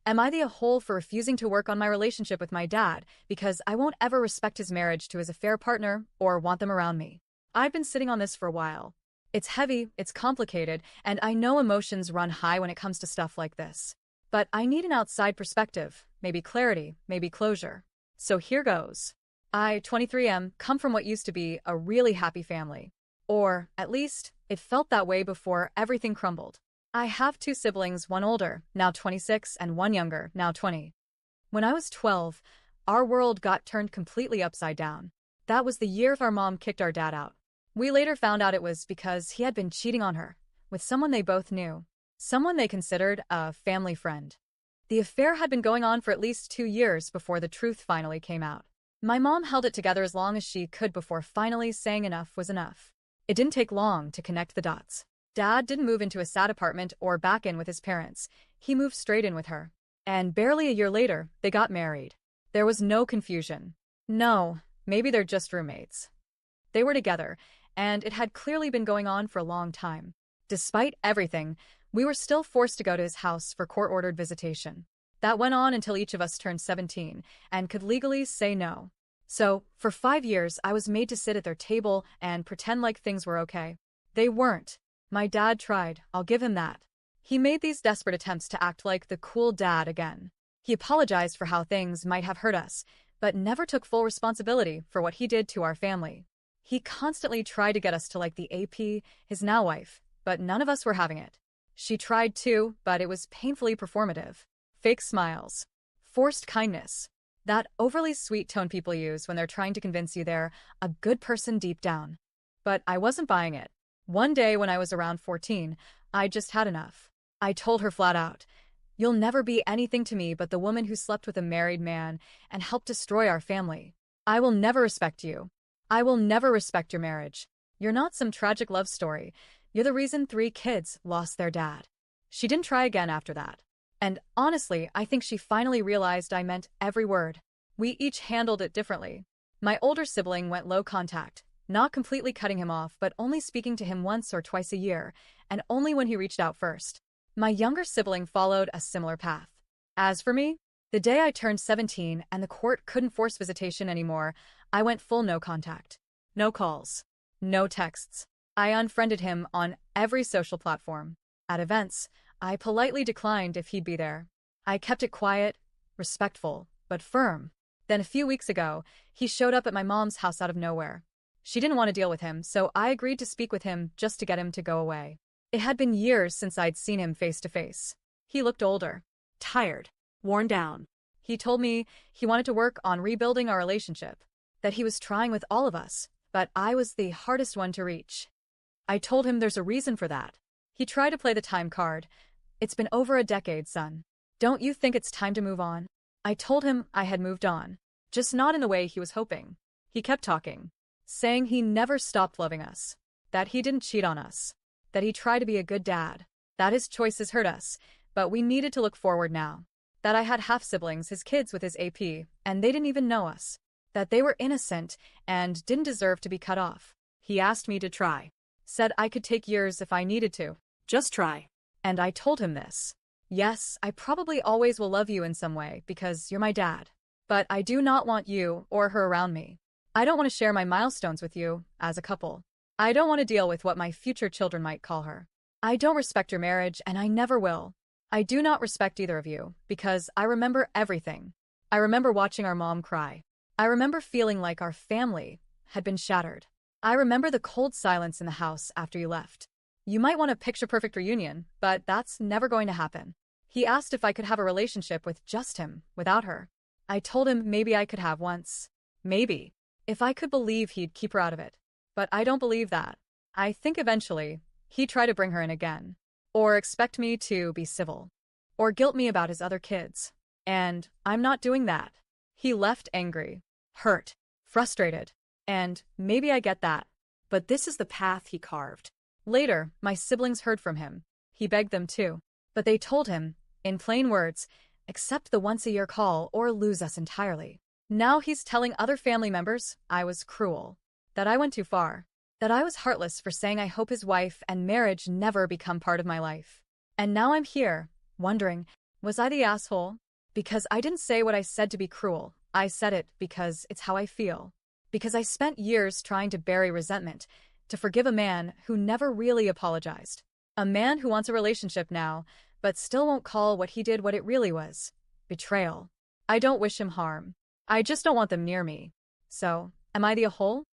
Am I the a-hole for refusing to work on my relationship with my dad because I won't ever respect his marriage to his affair partner or want them around me? I've been sitting on this for a while. It's heavy, it's complicated, and I know emotions run high when it comes to stuff like this. But I need an outside perspective, maybe clarity, maybe closure. So here goes. I, 23, come from what used to be a really happy family. Or, at least, it felt that way before everything crumbled. I have two siblings, one older, now 26, and one younger, now 20. When I was 12, our world got turned completely upside down. That was the year our mom kicked our dad out. We later found out it was because he had been cheating on her, with someone they both knew, someone they considered a family friend. The affair had been going on for at least 2 years before the truth finally came out. My mom held it together as long as she could before finally saying enough was enough. It didn't take long to connect the dots. Dad didn't move into a sad apartment or back in with his parents. He moved straight in with her. And barely a year later, they got married. There was no confusion. No, maybe they're just roommates. They were together, and it had clearly been going on for a long time. Despite everything, we were still forced to go to his house for court-ordered visitation. That went on until each of us turned 17 and could legally say no. So, for 5 years, I was made to sit at their table and pretend like things were okay. They weren't. My dad tried, I'll give him that. He made these desperate attempts to act like the cool dad again. He apologized for how things might have hurt us, but never took full responsibility for what he did to our family. He constantly tried to get us to like the AP, his now wife, but none of us were having it. She tried too, but it was painfully performative. Fake smiles. Forced kindness. That overly sweet tone people use when they're trying to convince you they're a good person deep down. But I wasn't buying it. One day when I was around 14, I just had enough. I told her flat out, "You'll never be anything to me but the woman who slept with a married man and helped destroy our family. I will never respect you. I will never respect your marriage. You're not some tragic love story. You're the reason 3 kids lost their dad." She didn't try again after that. And honestly, I think she finally realized I meant every word. We each handled it differently. My older sibling went low contact, not completely cutting him off but only speaking to him once or twice a year, and only when he reached out first. My younger sibling followed a similar path. As for me, the day I turned 17 and the court couldn't force visitation anymore, I went full no contact. No calls. No texts. I unfriended him on every social platform. At events, I politely declined if he'd be there. I kept it quiet, respectful, but firm. Then a few weeks ago, he showed up at my mom's house out of nowhere. She didn't want to deal with him, so I agreed to speak with him just to get him to go away. It had been years since I'd seen him face to face. He looked older, tired, worn down. He told me he wanted to work on rebuilding our relationship, that he was trying with all of us, but I was the hardest one to reach. I told him there's a reason for that. He tried to play the time card. "It's been over a decade, son. Don't you think it's time to move on?" I told him I had moved on, just not in the way he was hoping. He kept talking, saying he never stopped loving us, that he didn't cheat on us, that he tried to be a good dad, that his choices hurt us, but we needed to look forward now, that I had half-siblings, his kids with his AP, and they didn't even know us, that they were innocent and didn't deserve to be cut off. He asked me to try, said I could take years if I needed to. Just try. And I told him this. Yes, I probably always will love you in some way because you're my dad. But I do not want you or her around me. I don't want to share my milestones with you as a couple. I don't want to deal with what my future children might call her. I don't respect your marriage and I never will. I do not respect either of you because I remember everything. I remember watching our mom cry. I remember feeling like our family had been shattered. I remember the cold silence in the house after you left. You might want a picture-perfect reunion, but that's never going to happen. He asked if I could have a relationship with just him, without her. I told him maybe I could have once. Maybe. If I could believe he'd keep her out of it. But I don't believe that. I think eventually, he'd try to bring her in again. Or expect me to be civil. Or guilt me about his other kids. And I'm not doing that. He left angry, hurt, frustrated. And maybe I get that. But this is the path he carved. Later, my siblings heard from him. He begged them to. But they told him, in plain words, accept the once-a-year call or lose us entirely. Now he's telling other family members I was cruel, that I went too far, that I was heartless for saying I hope his wife and marriage never become part of my life. And now I'm here, wondering, Was I the asshole? Because I didn't say what I said to be cruel. I said it because it's how I feel. Because I spent years trying to bury resentment, to forgive a man who never really apologized. A man who wants a relationship now, but still won't call what he did what it really was. Betrayal. I don't wish him harm. I just don't want them near me. So, am I the a-hole?